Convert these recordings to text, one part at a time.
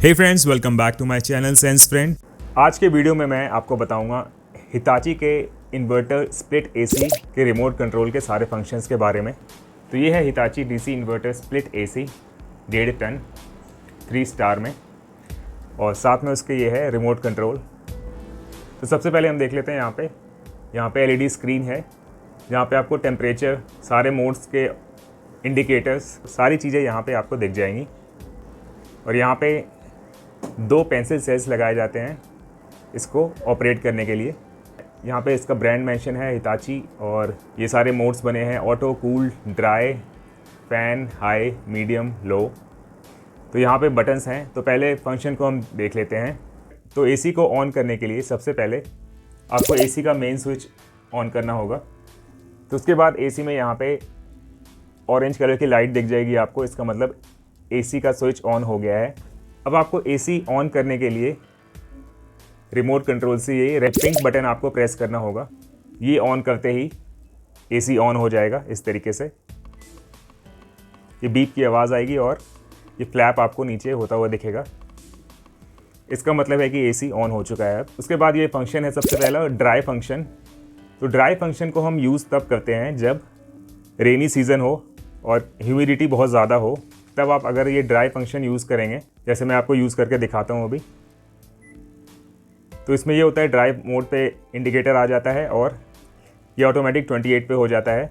Hey friends, welcome back to my channel sense friend. आज के video में मैं आपको बताऊंगा हिताची के इन्वर्टर स्प्लिट एसी के रिमोट कंट्रोल के सारे फंक्शंस के बारे में। तो ये है Hitachi DC inverter split AC 1.5 ton 3 star में, और साथ में उसके ये है रिमोट कंट्रोल। तो सबसे पहले हम देख लेते हैं यहाँ पे एलईडी स्क्रीन है जहाँ पे आपको टेम्परेचर, सारे मोड्स के इंडिकेटर्स, सारी चीज़ें यहाँ पे आपको दिख जाएंगी। और यहाँ पे 2 पेंसिल सेल्स लगाए जाते हैं इसको ऑपरेट करने के लिए। यहाँ पे इसका ब्रांड मेंशन है हिताची, और ये सारे मोड्स बने हैं auto, cool, dry, fan, high, medium, low. तो यहाँ पे बटन्स हैं। तो पहले फंक्शन को हम देख लेते हैं। तो एसी को ऑन करने के लिए सबसे पहले आपको एसी का मेन स्विच ऑन करना होगा। तो उसके बाद एसी में यहाँ पे ऑरेंज कलर की लाइट दिख जाएगी आपको, इसका मतलब एसी का स्विच ऑन हो गया है। अब आपको एसी ऑन करने के लिए रिमोट कंट्रोल से ये रेड पिंक बटन आपको प्रेस करना होगा। ये ऑन करते ही एसी ऑन हो जाएगा। इस तरीके से ये बीप की आवाज़ आएगी और ये फ्लैप आपको नीचे होता हुआ दिखेगा। इसका मतलब है कि एसी ऑन हो चुका है। अब उसके बाद ये फंक्शन है सबसे पहला ड्राई फंक्शन। तो ड्राई फंक्शन को हम यूज़ तब करते हैं जब रेनी सीज़न हो और ह्यूमिडिटी बहुत ज़्यादा हो। तब आप अगर ये ड्राई फंक्शन यूज़ करेंगे, जैसे मैं आपको यूज़ करके दिखाता हूँ अभी। तो इसमें ये होता है ड्राई मोड पे इंडिकेटर आ जाता है और ये ऑटोमेटिक 28 पे हो जाता है।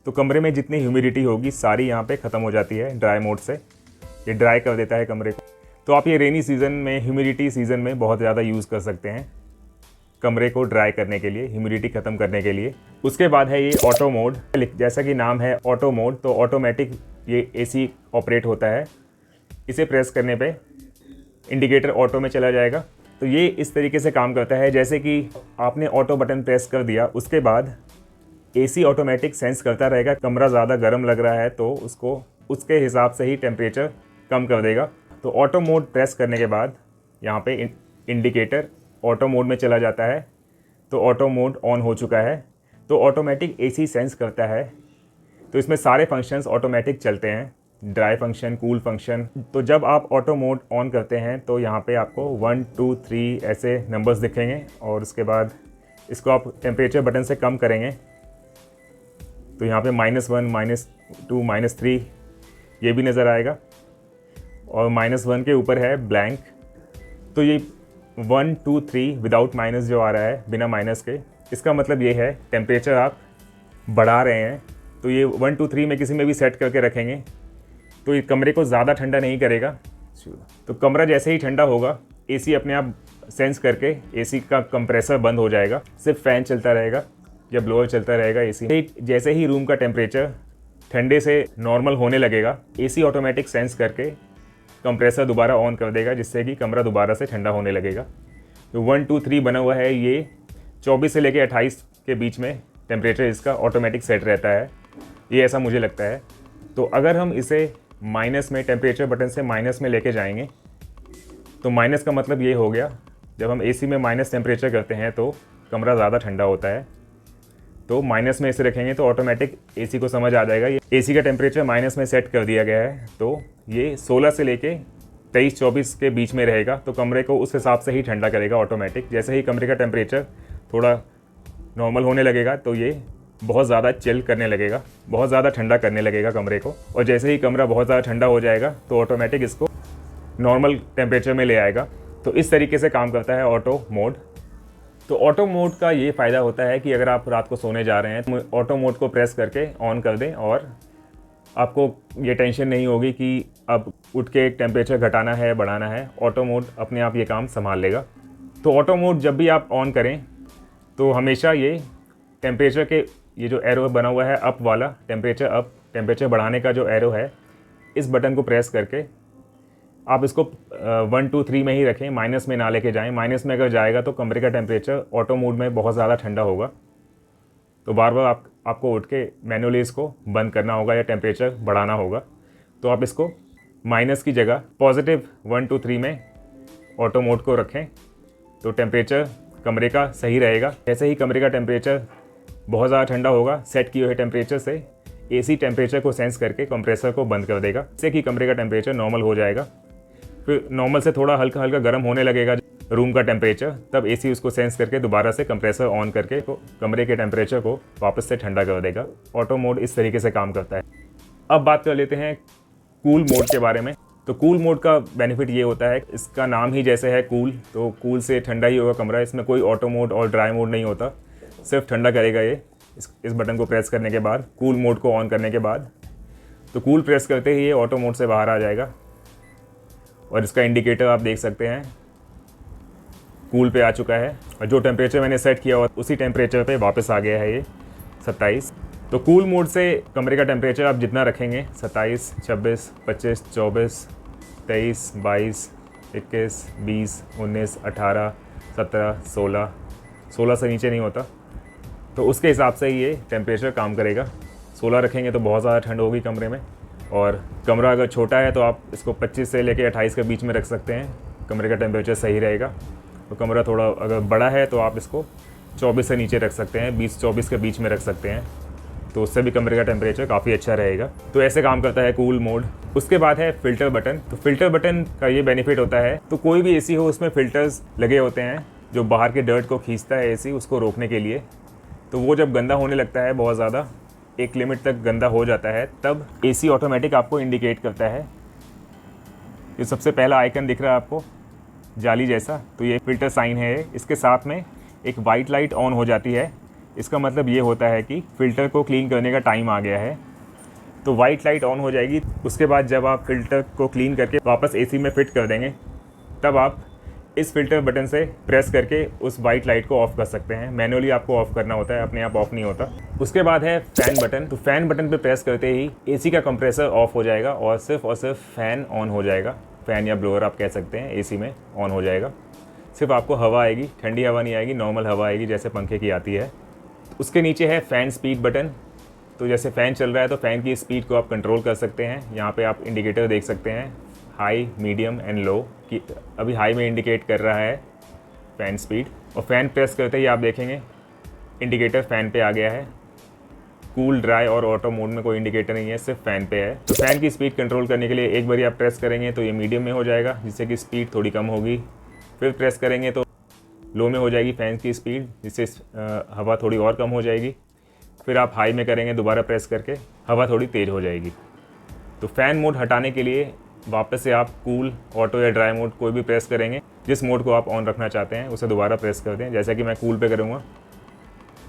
तो कमरे में जितनी ह्यूमिडिटी होगी सारी यहाँ पे ख़त्म हो जाती है ड्राई मोड से। ये ड्राई कर देता है कमरे को। तो आप ये रेनी सीज़न में, ह्यूमिडिटी सीज़न में बहुत ज़्यादा यूज़ कर सकते हैं कमरे को ड्राई करने के लिए, ह्यूमिडिटी ख़त्म करने के लिए। उसके बाद है ये ऑटो मोड। जैसा कि नाम है ऑटो मोड, तो ऑटोमेटिक ये एसी ऑपरेट होता है। इसे प्रेस करने पे इंडिकेटर ऑटो में चला जाएगा। तो ये इस तरीके से काम करता है जैसे कि आपने ऑटो बटन प्रेस कर दिया, उसके बाद एसी ऑटोमेटिक सेंस करता रहेगा कमरा ज़्यादा गर्म लग रहा है तो उसको उसके हिसाब से ही टेम्परेचर कम कर देगा। तो ऑटो मोड प्रेस करने के बाद यहाँ पे इंडिकेटर ऑटो मोड में चला जाता है। तो ऑटो मोड ऑन हो चुका है। तो ऑटोमेटिक एसी सेंस करता है। तो इसमें सारे फंक्शंस ऑटोमेटिक चलते हैं, ड्राई फंक्शन, कूल फंक्शन। तो जब आप ऑटो मोड ऑन करते हैं तो यहाँ पे आपको 1 2 3 ऐसे नंबर्स दिखेंगे, और उसके बाद इसको आप टेम्परेचर बटन से कम करेंगे तो यहाँ पे -1, -2, -3 ये भी नज़र आएगा, और -1 के ऊपर है ब्लैंक। तो ये 1 2 3 विदाउट माइनस जो आ रहा है, बिना माइनस के, इसका मतलब ये है टेम्परेचर आप बढ़ा रहे हैं। तो ये 1 2 3 में किसी में भी सेट करके रखेंगे तो ये कमरे को ज़्यादा ठंडा नहीं करेगा। तो कमरा जैसे ही ठंडा होगा एसी अपने आप सेंस करके एसी का कंप्रेसर बंद हो जाएगा, सिर्फ फ़ैन चलता रहेगा या ब्लोअर चलता रहेगा एसी। जैसे ही रूम का टेम्परेचर ठंडे से नॉर्मल होने लगेगा, एसी ऑटोमेटिक सेंस करके कंप्रेसर दोबारा ऑन कर देगा, जिससे कि कमरा दोबारा से ठंडा होने लगेगा। तो 1 2 3 बना हुआ है, ये 24 से लेकर 28 के बीच में टेम्परेचर इसका ऑटोमेटिक सेट रहता है। ये ऐसा मुझे लगता है। तो अगर हम इसे माइनस में, टेम्परेचर बटन से माइनस में लेके जाएंगे, तो माइनस का मतलब ये हो गया, जब हम एसी में माइनस टेम्परेचर करते हैं तो कमरा ज़्यादा ठंडा होता है। तो माइनस में इसे रखेंगे तो ऑटोमेटिक एसी को समझ आ जाएगा ये एसी का टेम्परेचर माइनस में सेट कर दिया गया है। तो ये 16 से लेके 23-24 के बीच में रहेगा। तो कमरे को उस हिसाब से ही ठंडा करेगा ऑटोमेटिक। जैसे ही कमरे का टेम्परेचर थोड़ा नॉर्मल होने लगेगा तो ये बहुत ज़्यादा चिल करने लगेगा, बहुत ज़्यादा ठंडा करने लगेगा कमरे को। और जैसे ही कमरा बहुत ज़्यादा ठंडा हो जाएगा तो ऑटोमेटिक इसको नॉर्मल टेम्परेचर में ले आएगा। तो इस तरीके से काम करता है ऑटो मोड। तो ऑटो मोड का ये फ़ायदा होता है कि अगर आप रात को सोने जा रहे हैं तो ऑटो मोड को प्रेस करके ऑन कर दें, और आपको ये टेंशन नहीं होगी कि अब उठ के टेम्परेचर घटाना है, बढ़ाना है। ऑटो मोड अपने आप ये काम संभाल लेगा। तो ऑटो मोड जब भी आप ऑन करें तो हमेशा ये टेम्परेचर के, ये जो एरो बना हुआ है अप वाला, टेम्परेचर अप, टेम्परेचर बढ़ाने का जो एरो है, इस बटन को प्रेस करके आप इसको 1 2 3 में ही रखें, माइनस में ना लेके जाएं। माइनस में अगर जाएगा तो कमरे का टेम्परेचर ऑटो मोड में बहुत ज़्यादा ठंडा होगा। तो बार बार आपको उठ के मैनुअली इसको बंद करना होगा या टेम्परेचर बढ़ाना होगा। तो आप इसको माइनस की जगह पॉजिटिव 1 2 3 में ऑटो मोड को रखें तो टेम्परेचर कमरे का सही रहेगा। जैसे ही कमरे का टेम्परेचर बहुत ज़्यादा ठंडा होगा, सेट किए हुए टेम्परेचर से एसी टेम्परेचर को सेंस करके कंप्रेसर को बंद कर देगा, जिससे कि कमरे का टेम्परेचर नॉर्मल हो जाएगा। फिर नॉर्मल से थोड़ा हल्का हल्का गर्म होने लगेगा रूम का टेम्परेचर, तब एसी उसको सेंस करके दोबारा से कंप्रेसर ऑन करके कमरे के टेम्परेचर को वापस से ठंडा कर देगा। ऑटो मोड इस तरीके से काम करता है। अब बात कर लेते हैं कूल मोड के बारे में। तो कूल मोड का बेनिफिट ये होता है, इसका नाम ही जैसे है कूल, तो कूल से ठंडा ही होगा कमरा। इसमें कोई ऑटो मोड और ड्राई मोड नहीं होता, सिर्फ ठंडा करेगा ये इस बटन को प्रेस करने के बाद, कूल मोड को ऑन करने के बाद। तो कूल प्रेस करते ही ये ऑटो मोड से बाहर आ जाएगा और इसका इंडिकेटर आप देख सकते हैं कूल पे आ चुका है, और जो टेम्परेचर मैंने सेट किया हुआ उसी टेम्परेचर पे वापस आ गया है ये 27। तो कूल मोड से कमरे का टेम्परेचर आप जितना रखेंगे 27, 26, 25, 24, 23, 22, 21, 20, 19, 18, 17, 16 से नीचे नहीं होता, तो उसके हिसाब से ही ये टेम्परेचर काम करेगा। 16 रखेंगे तो बहुत ज़्यादा ठंड होगी कमरे में, और कमरा अगर छोटा है तो आप इसको 25 से लेकर 28 के बीच में रख सकते हैं, कमरे का टेम्परेचर सही रहेगा। तो कमरा थोड़ा अगर बड़ा है तो आप इसको 24 से नीचे रख सकते हैं, 20-24 के बीच में रख सकते हैं, तो उससे भी कमरे का टेम्परेचर काफ़ी अच्छा रहेगा। तो ऐसे काम करता है कूल मोड। उसके बाद है फ़िल्टर बटन। तो फ़िल्टर बटन का ये बेनिफिट होता है, तो कोई भी एसी हो उसमें फ़िल्टर्स लगे होते हैं जो बाहर के डर्ट को खींचता है एसी, उसको रोकने के लिए। तो वो जब गंदा होने लगता है, बहुत ज़्यादा एक लिमिट तक गंदा हो जाता है, तब एसी ऑटोमेटिक आपको इंडिकेट करता है। ये सबसे पहला आइकन दिख रहा है आपको जाली जैसा, तो ये फ़िल्टर साइन है। इसके साथ में एक वाइट लाइट ऑन हो जाती है, इसका मतलब ये होता है कि फ़िल्टर को क्लीन करने का टाइम आ गया है। तो वाइट लाइट ऑन हो जाएगी। उसके बाद जब आप फ़िल्टर को क्लीन करके वापस एसी में फ़िट कर देंगे, तब आप इस फ़िल्टर बटन से प्रेस करके उस वाइट लाइट को ऑफ़ कर सकते हैं। मैनुअली आपको ऑफ़ करना होता है, अपने आप ऑफ़ नहीं होता। उसके बाद है फ़ैन बटन। तो फ़ैन बटन पे प्रेस करते ही एसी का कंप्रेसर ऑफ़ हो जाएगा और सिर्फ फ़ैन ऑन हो जाएगा। फ़ैन या ब्लोअर आप कह सकते हैं, एसी में ऑन हो जाएगा। सिर्फ आपको हवा आएगी, ठंडी हवा नहीं आएगी, नॉर्मल हवा आएगी जैसे पंखे की आती है। उसके नीचे है फ़ैन स्पीड बटन। तो जैसे फ़ैन चल रहा है तो फ़ैन की स्पीड को आप कंट्रोल कर सकते हैं। यहाँ पे आप इंडिकेटर देख सकते हैं, हाई, मीडियम एंड लो, कि अभी हाई में इंडिकेट कर रहा है फ़ैन स्पीड, और फ़ैन प्रेस करते ही आप देखेंगे इंडिकेटर फ़ैन पे आ गया है। कूल, ड्राई और ऑटो मोड में कोई इंडिकेटर नहीं है, सिर्फ फ़ैन पे है। तो फ़ैन की स्पीड कंट्रोल करने के लिए एक बार आप प्रेस करेंगे तो ये मीडियम में हो जाएगा, जिससे कि स्पीड थोड़ी कम होगी। फिर प्रेस करेंगे तो लो में हो जाएगी फ़ैन की स्पीड, जिससे हवा थोड़ी और कम हो जाएगी। फिर आप हाई में करेंगे दोबारा प्रेस करके, हवा थोड़ी तेज़ हो जाएगी। तो फ़ैन मोड हटाने के लिए वापस से आप कूल, ऑटो या ड्राई मोड कोई भी प्रेस करेंगे, जिस मोड को आप ऑन रखना चाहते हैं उसे दोबारा प्रेस कर दें। जैसा कि मैं कूल पे करूँगा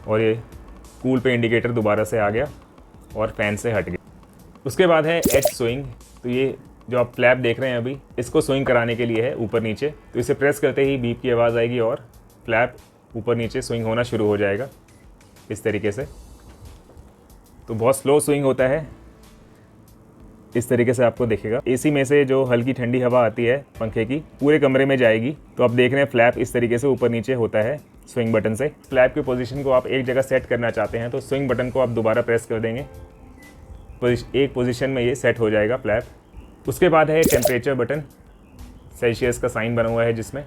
और ये कूल पे इंडिकेटर दोबारा से आ गया और फ़ैन से हट गया। उसके बाद है एज स्विंग। तो ये जो आप फ्लैप देख रहे हैं अभी, इसको स्विंग कराने के लिए है ऊपर नीचे। तो इसे प्रेस करते ही बीप की आवाज़ आएगी और फ्लैप ऊपर नीचे स्विंग होना शुरू हो जाएगा इस तरीके से। तो बहुत स्लो स्विंग होता है, इस तरीके से आपको दिखेगा। एसी में से जो हल्की ठंडी हवा आती है पंखे की, पूरे कमरे में जाएगी। तो आप देख रहे हैं फ्लैप इस तरीके से ऊपर नीचे होता है स्विंग बटन से। फ्लैप की पोजीशन को आप एक जगह सेट करना चाहते हैं तो स्विंग बटन को आप दोबारा प्रेस कर देंगे, एक पोजीशन में ये सेट हो जाएगा फ्लैप। उसके बाद है टेम्परेचर बटन, सेल्सियस का साइन बना हुआ है जिसमें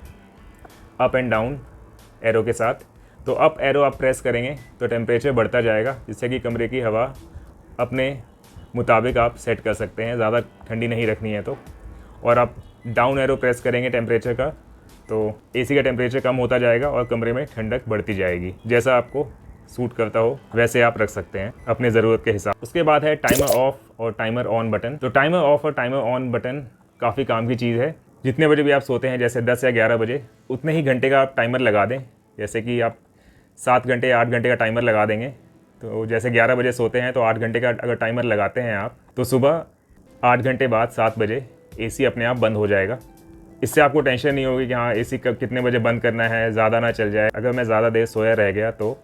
अप एंड डाउन एरो के साथ। तो अप एरो आप प्रेस करेंगे तो टेम्परेचर बढ़ता जाएगा, जिससे कि कमरे की हवा अपने मुताबिक आप सेट कर सकते हैं, ज़्यादा ठंडी नहीं रखनी है तो। और आप डाउन एरो प्रेस करेंगे टेम्परेचर का, तो एसी का टेम्परेचर कम होता जाएगा और कमरे में ठंडक बढ़ती जाएगी। जैसा आपको सूट करता हो वैसे आप रख सकते हैं अपने ज़रूरत के हिसाब। उसके बाद है टाइमर ऑफ और टाइमर ऑन बटन। तो टाइमर ऑफ और टाइमर ऑन बटन काफ़ी काम की चीज़ है। जितने बजे भी आप सोते हैं, जैसे 10 या 11 बजे, उतने ही घंटे का आप टाइमर लगा दें। जैसे कि आप 7 घंटे या 8 घंटे का टाइमर लगा देंगे, तो जैसे 11 बजे सोते हैं तो 8 घंटे का अगर टाइमर लगाते हैं आप, तो सुबह 8 घंटे बाद 7 बजे एसी अपने आप बंद हो जाएगा। इससे आपको टेंशन नहीं होगी कि हाँ एसी कब कितने बजे बंद करना है, ज़्यादा ना चल जाए। अगर मैं ज़्यादा देर सोया रह गया तो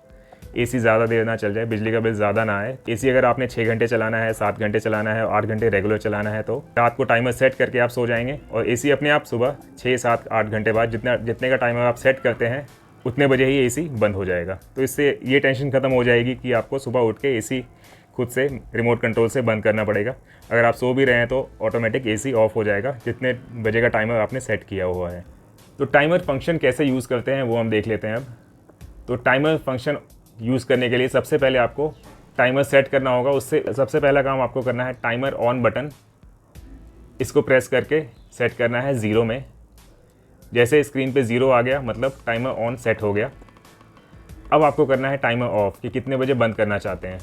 एसी ज़्यादा देर ना चल जाए, बिजली का बिल ज़्यादा ना आए। एसी अगर आपने 6 घंटे चलाना है, 7 घंटे चलाना है और 8 घंटे रेगुलर चलाना है, तो रात को टाइमर सेट करके आप सो जाएंगे और एसी अपने आप सुबह 6, 7, 8 घंटे बाद जितने का टाइमर आप सेट करते हैं उतने बजे ही एसी बंद हो जाएगा। तो इससे ये टेंशन ख़त्म हो जाएगी कि आपको सुबह उठ के एसी खुद से रिमोट कंट्रोल से बंद करना पड़ेगा। अगर आप सो भी रहे हैं तो ऑटोमेटिक एसी ऑफ हो जाएगा जितने बजे का टाइमर आपने सेट किया हुआ है। तो टाइमर फंक्शन कैसे यूज़ करते हैं वो हम देख लेते हैं अब। तो टाइमर फंक्शन यूज़ करने के लिए सबसे पहले आपको टाइमर सेट करना होगा। उससे सबसे पहला काम आपको करना है टाइमर ऑन बटन, इसको प्रेस करके सेट करना है 0 में। जैसे स्क्रीन पे 0 आ गया मतलब टाइमर ऑन सेट हो गया। अब आपको करना है टाइमर ऑफ कि कितने बजे बंद करना चाहते हैं।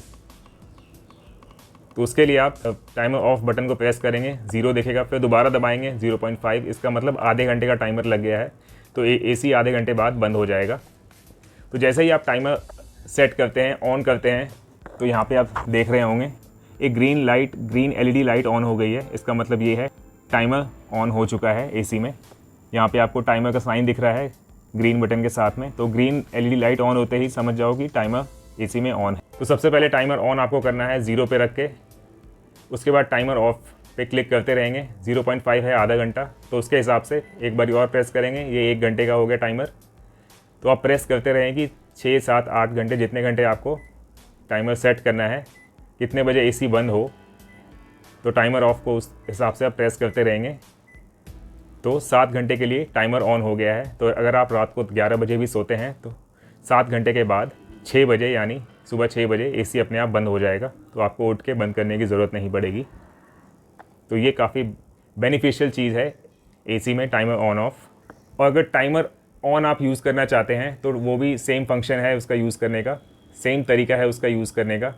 तो उसके लिए आप टाइमर ऑफ बटन को प्रेस करेंगे, 0 दिखेगा, फिर दोबारा दबाएंगे 0.5, इसका मतलब आधे घंटे का टाइमर लग गया है। तो AC आधे घंटे बाद बंद हो जाएगा। तो जैसे ही आप टाइमर सेट करते हैं, ऑन करते हैं, तो यहाँ पे आप देख रहे होंगे एक ग्रीन LED लाइट ऑन हो गई है। इसका मतलब ये है टाइमर ऑन हो चुका है AC में। यहाँ पे आपको टाइमर का साइन दिख रहा है ग्रीन बटन के साथ में। तो ग्रीन LED लाइट ऑन होते ही समझ जाओ कि टाइमर AC में ऑन है। तो सबसे पहले टाइमर ऑन आपको करना है 0 पे रख के, उसके बाद टाइमर ऑफ पे क्लिक करते रहेंगे। 0.5 है आधा घंटा, तो उसके हिसाब से एक बार और प्रेस करेंगे। ये 1 घंटे का हो गया टाइमर। तो आप प्रेस करते रहें कि 6, 7, 8 घंटे, जितने घंटे आपको टाइमर सेट करना है, कितने बजे AC बंद हो, तो टाइमर ऑफ को उस हिसाब से आप प्रेस करते रहेंगे। तो 7 घंटे के लिए टाइमर ऑन हो गया है। तो अगर आप रात को 11 बजे भी सोते हैं तो 7 घंटे के बाद 6 बजे यानी सुबह 6 बजे AC अपने आप बंद हो जाएगा। तो आपको उठ के बंद करने की ज़रूरत नहीं पड़ेगी। तो ये काफ़ी बेनिफिशियल चीज़ है AC में टाइमर ऑन ऑफ। और अगर टाइमर ऑन आप यूज़ करना चाहते हैं तो वो भी सेम फंक्शन है उसका यूज़ करने का, सेम तरीका है उसका यूज़ करने का।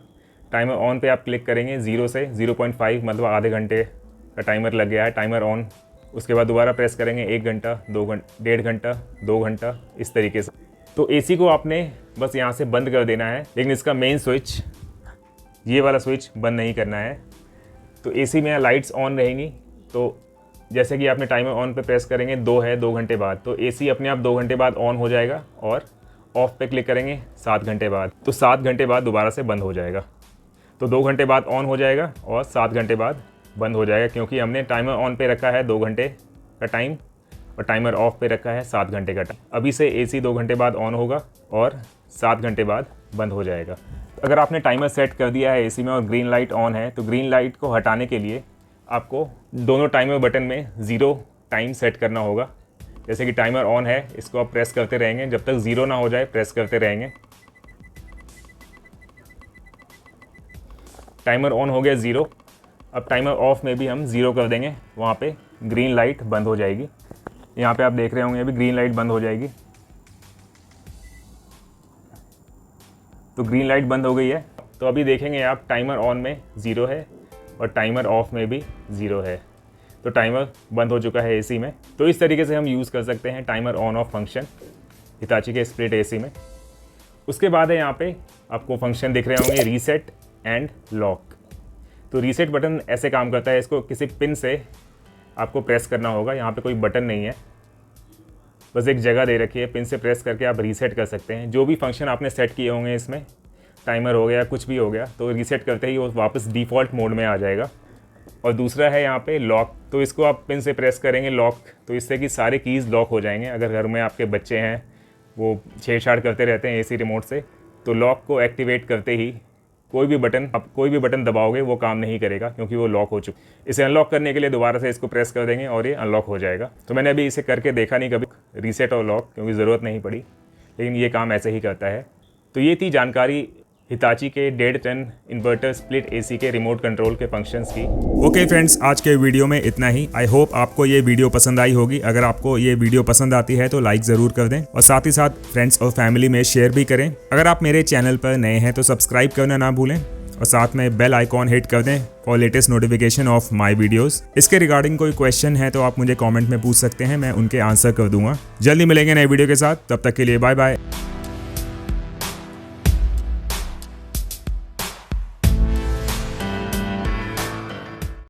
टाइमर ऑन पे आप क्लिक करेंगे 0 से 0.5 मतलब आधे घंटे का टाइमर लग गया है टाइमर ऑन। उसके बाद दोबारा प्रेस करेंगे 1 घंटा, 2 घंटा, 1.5 घंटा, 2 घंटा, इस तरीके से। तो AC को आपने बस यहाँ से बंद कर देना है, लेकिन इसका मेन स्विच, ये वाला स्विच बंद नहीं करना है। तो AC में लाइट्स ऑन रहेंगी। तो जैसे कि आपने टाइमर ऑन पे प्रेस करेंगे 2 है 2 घंटे बाद, तो AC अपने आप 2 घंटे बाद ऑन हो जाएगा। और ऑफ पे क्लिक करेंगे 7 घंटे बाद, तो 7 घंटे बाद दोबारा से बंद हो जाएगा। तो 2 घंटे बाद ऑन हो जाएगा और 7 घंटे बाद बंद हो जाएगा, क्योंकि हमने टाइमर ऑन पे रखा है 2 घंटे का टाइम और टाइमर ऑफ पे रखा है 7 घंटे का टाइम। अभी से AC 2 घंटे बाद ऑन होगा और 7 घंटे बाद बंद हो जाएगा। अगर आपने टाइमर सेट कर दिया है AC में और ग्रीन लाइट ऑन है, तो ग्रीन लाइट को हटाने के लिए आपको दोनों टाइमर बटन में 0 टाइम सेट करना होगा। जैसे कि टाइमर ऑन है, इसको आप प्रेस करते रहेंगे, जब तक 0 ना हो जाए प्रेस करते रहेंगे। टाइमर ऑन हो गया 0। अब टाइमर ऑफ में भी हम 0 कर देंगे, वहाँ पे ग्रीन लाइट बंद हो जाएगी। यहाँ पे आप देख रहे होंगे अभी ग्रीन लाइट बंद हो जाएगी। तो ग्रीन लाइट बंद हो गई है। तो अभी देखेंगे आप टाइमर ऑन में 0 है और टाइमर ऑफ में भी 0 है। तो टाइमर बंद हो चुका है AC में। तो इस तरीके से हम यूज़ कर सकते हैं timer on off function Hitachi के स्प्लिट AC में। उसके बाद है यहाँ पे आपको फंक्शन दिख रहे होंगे रीसेट एंड लॉक। तो रीसेट बटन ऐसे काम करता है, इसको किसी पिन से आपको प्रेस करना होगा। यहाँ पे कोई बटन नहीं है, बस एक जगह दे रखी है, पिन से प्रेस करके आप रीसेट कर सकते हैं। जो भी फंक्शन आपने सेट किए होंगे इसमें, टाइमर हो गया, कुछ भी हो गया, तो रीसेट करते ही वो वापस डिफ़ॉल्ट मोड में आ जाएगा। और दूसरा है यहाँ पे लॉक। तो इसको आप पिन से प्रेस करेंगे लॉक, तो इससे कि सारे कीज़ लॉक हो जाएंगे। अगर घर में आपके बच्चे हैं वो छेड़छाड़ करते रहते हैं AC रिमोट से, तो लॉक को एक्टिवेट करते ही कोई भी बटन दबाओगे वो काम नहीं करेगा, क्योंकि वो लॉक हो चुका। इसे अनलॉक करने के लिए दोबारा से इसको प्रेस कर देंगे और ये अनलॉक हो जाएगा। तो मैंने अभी इसे करके देखा नहीं कभी रीसेट और लॉक, क्योंकि ज़रूरत नहीं पड़ी, लेकिन ये काम ऐसे ही करता है। तो ये थी जानकारी हिताची के 1.5 टन इन्वर्टर स्प्लिट AC के रिमोट कंट्रोल के फंक्शंस की। ओके फ्रेंड्स, आज के वीडियो में इतना ही। आई होप आपको ये वीडियो पसंद आई होगी। अगर आपको ये वीडियो पसंद आती है तो लाइक ज़रूर कर दें और साथ ही साथ फ्रेंड्स और फैमिली में शेयर भी करें। अगर आप मेरे चैनल पर नए हैं तो सब्सक्राइब करना ना भूलें और साथ में बेल आइकॉन हिट कर दें for latest notification of my videos. इसके रिगार्डिंग कोई क्वेश्चन है तो आप मुझे कमेंट में पूछ सकते हैं, मैं उनके आंसर कर दूंगा। जल्दी मिलेंगे नए वीडियो के साथ, तब तक के लिए बाय बाय।